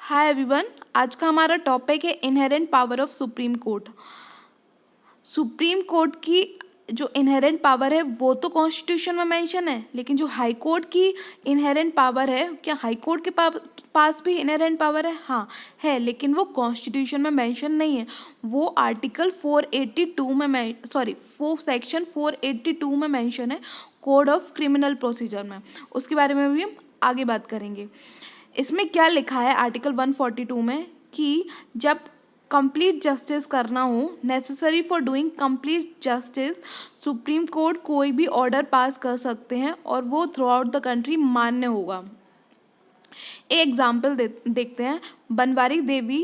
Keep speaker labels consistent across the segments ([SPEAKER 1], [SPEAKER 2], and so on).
[SPEAKER 1] Hi everyone. आज का हमारा टॉपिक है inherent power of supreme court. Supreme court की जो इनहेरेंट पावर है वो तो कॉन्स्टिट्यूशन में मेंशन है, लेकिन जो हाई कोर्ट की इनहेरेंट पावर है, क्या हाई कोर्ट के पास भी इनहेरेंट पावर है? हाँ है, लेकिन वो कॉन्स्टिट्यूशन में मेंशन नहीं है। वो आर्टिकल 482 में वो सेक्शन 482 में मेंशन है, कोड ऑफ क्रिमिनल प्रोसीजर में। उसके बारे में भी हम आगे बात करेंगे। इसमें क्या लिखा है आर्टिकल 142 में कि जब कंप्लीट जस्टिस करना हो, necessary for doing complete justice, supreme court कोई भी ऑर्डर पास कर सकते हैं और वो थ्रू आउट द कंट्री मान्य होगा। एक एग्जाम्पल देखते हैं। बनवारी देवी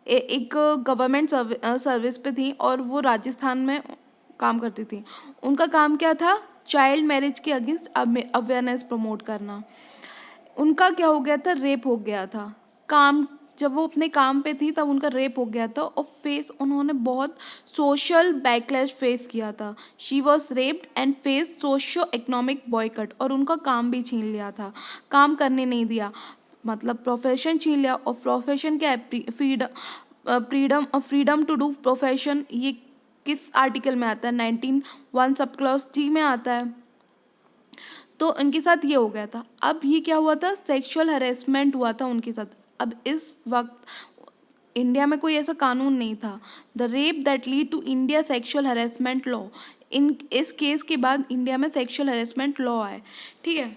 [SPEAKER 1] एक गवर्नमेंट सर्विस पे थी और वो राजस्थान में काम करती थी। उनका काम क्या था? चाइल्ड मैरिज के अगेंस्ट अवेयरनेस प्रमोट करना। उनका क्या हो गया था? रेप हो गया था। जब वो अपने काम पे थी तब उनका रेप हो गया था और उन्होंने बहुत सोशल बैकलैश फेस किया था। She was raped and face socio economic boy cut, और उनका काम भी छीन लिया था, काम करने नहीं दिया, मतलब प्रोफेशन छीन लिया। और प्रोफेशन क्या है? Freedom to do profession. ये किस आर्टिकल में आता है? 19(1) सब क्लॉज डी में आता है। तो उनके साथ ये हो गया था। अब ये क्या हुआ था? सेक्सुअल हरेसमेंट हुआ था उनके साथ। अब इस वक्त इंडिया में कोई ऐसा कानून नहीं था। The rape that lead to India sexual harassment law. इस केस के बाद इंडिया में सेक्सुअल हरेसमेंट लॉ आए। ठीक है,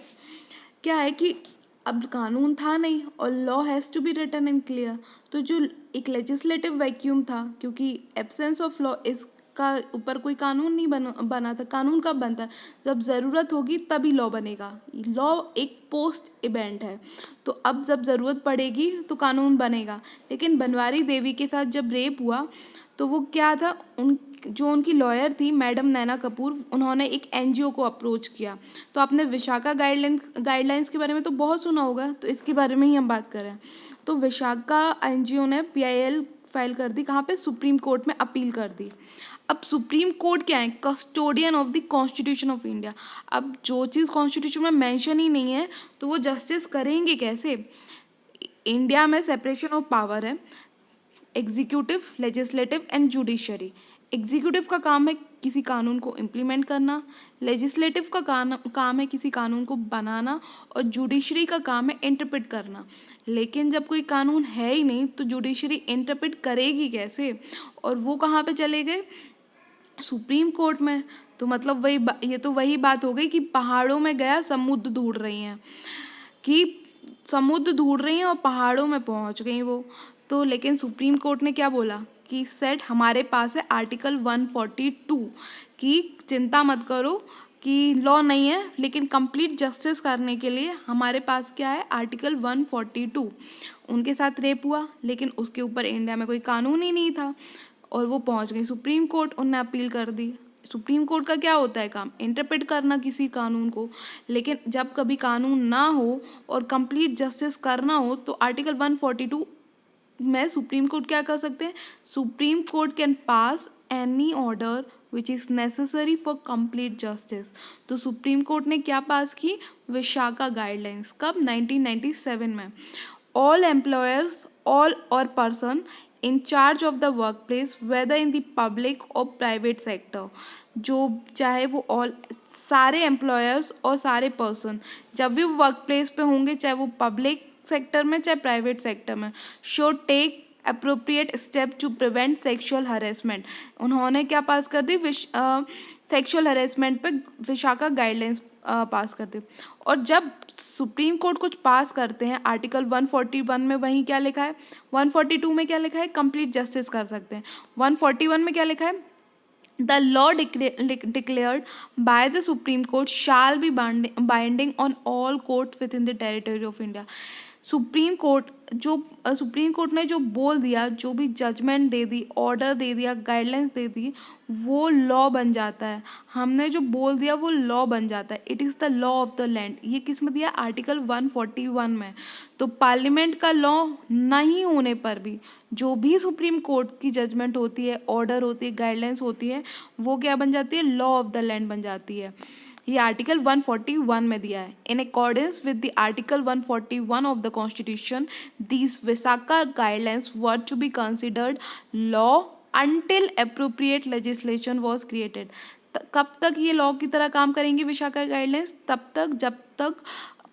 [SPEAKER 1] क्या है कि अब कानून था नहीं और law has to be written in clear. तो जो एक लेजिस्लेटिव वैक्यूम था, क्योंकि एब्सेंस ऑफ लॉ इसका ऊपर कोई कानून नहीं बना था। कानून कब बनता है? जब ज़रूरत होगी तभी लॉ बनेगा। लॉ एक पोस्ट इवेंट है, तो अब जब ज़रूरत पड़ेगी तो कानून बनेगा। लेकिन बनवारी देवी के साथ जब रेप हुआ तो वो क्या था, जो उनकी लॉयर थी मैडम नैना कपूर, उन्होंने एक एनजीओ को अप्रोच किया। तो आपने विशाखा गाइडलाइंस के बारे में तो बहुत सुना होगा, तो इसके बारे में ही हम बात करें। तो विशाखा एनजीओ ने PIL फाइल कर दी। कहाँ पे? सुप्रीम कोर्ट में अपील कर दी। अब सुप्रीम कोर्ट क्या है? Custodian of the constitution of India. अब जो चीज़ कॉन्स्टिट्यूशन में मेंशन ही नहीं है तो वो जस्टिस करेंगे कैसे? इंडिया में सेपरेशन ऑफ पावर है, executive, legislative and judiciary. Executive का काम है किसी कानून को इम्प्लीमेंट करना, लेजिस्लेटिव का काम है किसी कानून को बनाना, और जुडिशरी का काम है इंटरप्रेट करना। लेकिन जब कोई कानून है ही नहीं तो जुडिशरी इंटरप्रेट करेगी कैसे? और वो कहाँ पे चले गए? सुप्रीम कोर्ट में। तो मतलब ये तो वही बात हो गई कि पहाड़ों में गया समुद्र ढूंढ रही हैं, कि समुद्र ढूंढ रही हैं और पहाड़ों में पहुंच गई वो। तो लेकिन सुप्रीम कोर्ट ने क्या बोला कि सेट हमारे पास है आर्टिकल 142 की चिंता मत करो कि लॉ नहीं है, लेकिन कंप्लीट जस्टिस करने के लिए हमारे पास क्या है? आर्टिकल 142। उनके साथ रेप हुआ, लेकिन उसके ऊपर इंडिया में कोई कानून ही नहीं था और वो पहुंच गई सुप्रीम कोर्ट। उनने अपील कर दी। सुप्रीम कोर्ट का क्या होता है काम? इंटरप्रेट करना किसी कानून को। लेकिन जब कभी कानून ना हो और कंप्लीट जस्टिस करना हो तो आर्टिकल 142 में सुप्रीम कोर्ट क्या कर सकते हैं? Supreme court can pass any order which is necessary for complete justice. तो सुप्रीम कोर्ट ने क्या पास की? विशाखा गाइडलाइंस। कब? 1997 में। ऑल एम्प्लॉयर्स और person in charge of the workplace whether in the public or private sector, जो चाहे वो सारे एम्प्लॉयर्स और सारे पर्सन जब भी वर्क प्लेस पे होंगे, चाहे वो पब्लिक सेक्टर में चाहे प्राइवेट सेक्टर में, should take appropriate step to prevent sexual harassment. उन्होंने क्या पास कर दी? सेक्सुअल हरेसमेंट पे विशाखा गाइडलाइंस पास कर दी। और जब सुप्रीम कोर्ट कुछ पास करते हैं, आर्टिकल 141 में वहीं क्या लिखा है? 142 में क्या लिखा है? कंप्लीट जस्टिस कर सकते हैं। 141 में क्या लिखा है? The law declared by the supreme court shall be binding on all court with in the territory of India. Supreme court ने जो बोल दिया, जो भी जजमेंट दे दी, ऑर्डर दे दिया, गाइडलाइंस दे दी, वो लॉ बन जाता है। हमने जो बोल दिया वो लॉ बन जाता है। It is the law of the land. ये किस में दिया? आर्टिकल 141 में। तो पार्लियामेंट का लॉ नहीं होने पर भी जो भी सुप्रीम कोर्ट की जजमेंट होती है, ऑर्डर होती है, गाइडलाइंस होती है, वो क्या बन जाती है? लॉ ऑफ द लैंड बन जाती है। ये आर्टिकल 141 में दिया है। In accordance with the article 141 of the constitution these Vishaka guidelines were to be considered law until appropriate legislation was created. कब तक ये लॉ की तरह काम करेंगी विशाखा गाइडलाइंस? तब तक जब तक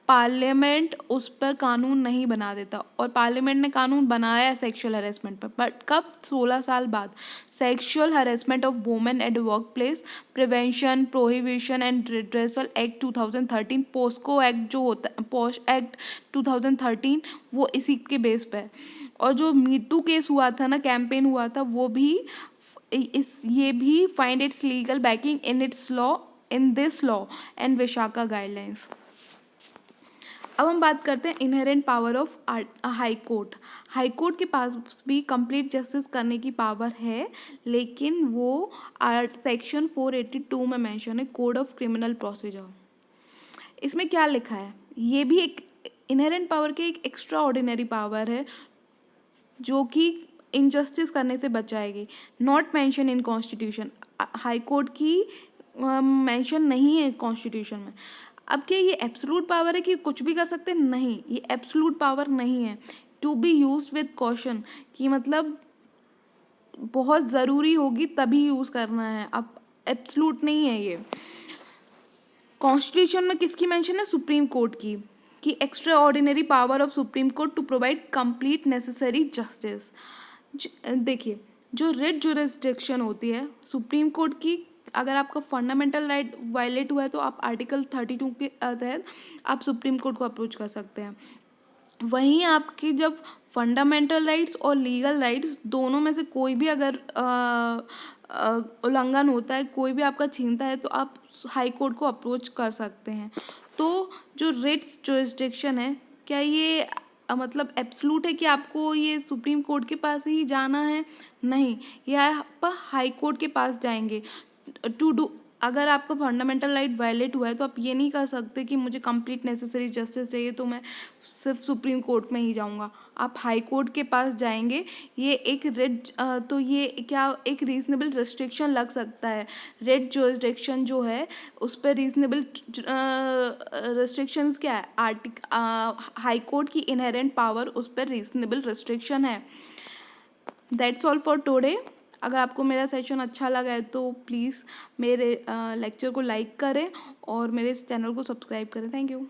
[SPEAKER 1] पार्लियामेंट उस पर कानून नहीं बना देता। और पार्लियामेंट ने कानून बनाया है सेक्सुअल हरेसमेंट पर, बट कब? 16 साल बाद। Sexual harassment of women at workplace prevention prohibition and redressal act 2013, POCSO act जो होता है, पोस्ट एक्ट 2013, वो इसी के बेस पे है। और जो मीटू केस हुआ था ना, कैंपेन हुआ था, वो भी ये भी find its legal backing in its law, in this law and Vishakha guidelines. अब हम बात करते हैं inherent power of high court. High court के पास भी कंप्लीट जस्टिस करने की पावर है, लेकिन वो सेक्शन 482 में मेंशन है, कोड ऑफ क्रिमिनल प्रोसीजर। इसमें क्या लिखा है? ये भी एक इनहेरेंट पावर की एक एक्स्ट्रा ऑर्डिनरी पावर है जो कि इनजस्टिस करने से बचाएगी। Not mention in constitution. High court की मेंशन नहीं है कॉन्स्टिट्यूशन में। अब क्या ये एब्सोल्यूट पावर है कि कुछ भी कर सकते हैं? नहीं, ये एब्सोल्यूट पावर नहीं है। To be used with caution, कि मतलब बहुत ज़रूरी होगी तभी यूज़ करना है, अब एब्सोल्यूट नहीं है ये। कॉन्स्टिट्यूशन में किसकी मेंशन है? सुप्रीम कोर्ट की, कि extraordinary power of supreme court to provide complete necessary justice. देखिए, जो रिट जुरिस्डिक्शन होती है सुप्रीम कोर्ट की, अगर आपका फंडामेंटल राइट वायलेट हुआ है तो आप आर्टिकल 32 के तहत आप सुप्रीम कोर्ट को अप्रोच कर सकते हैं। वहीं आपकी जब फंडामेंटल राइट्स और लीगल राइट्स दोनों में से कोई भी अगर उल्लंघन होता है, कोई भी आपका छीनता है, तो आप हाई कोर्ट को अप्रोच कर सकते हैं। तो जो रिट्स जुरिस्डिक्शन है, क्या ये मतलब एब्सोल्यूट है कि आपको ये सुप्रीम कोर्ट के पास ही जाना है? नहीं, या आप हाई कोर्ट के पास जाएंगे टू डू। अगर आपका फंडामेंटल राइट वायलेट हुआ है तो आप ये नहीं कर सकते कि मुझे कंप्लीट नेसेसरी जस्टिस चाहिए तो मैं सिर्फ सुप्रीम कोर्ट में ही जाऊंगा, आप हाई कोर्ट के पास जाएंगे। ये एक रिट, तो ये क्या एक रीजनेबल रिस्ट्रिक्शन लग सकता है। रिट जुरिस्डिक्शन जो है उस पर रीजनेबल रिस्ट्रिक्शंस क्या है? हाई कोर्ट की इनहेरेंट पावर, उस पर रीजनेबल रिस्ट्रिक्शन है। That's all for today. अगर आपको मेरा सेशन अच्छा लगा है तो प्लीज़ मेरे लेक्चर को लाइक करें और मेरे इस चैनल को सब्सक्राइब करें। Thank you.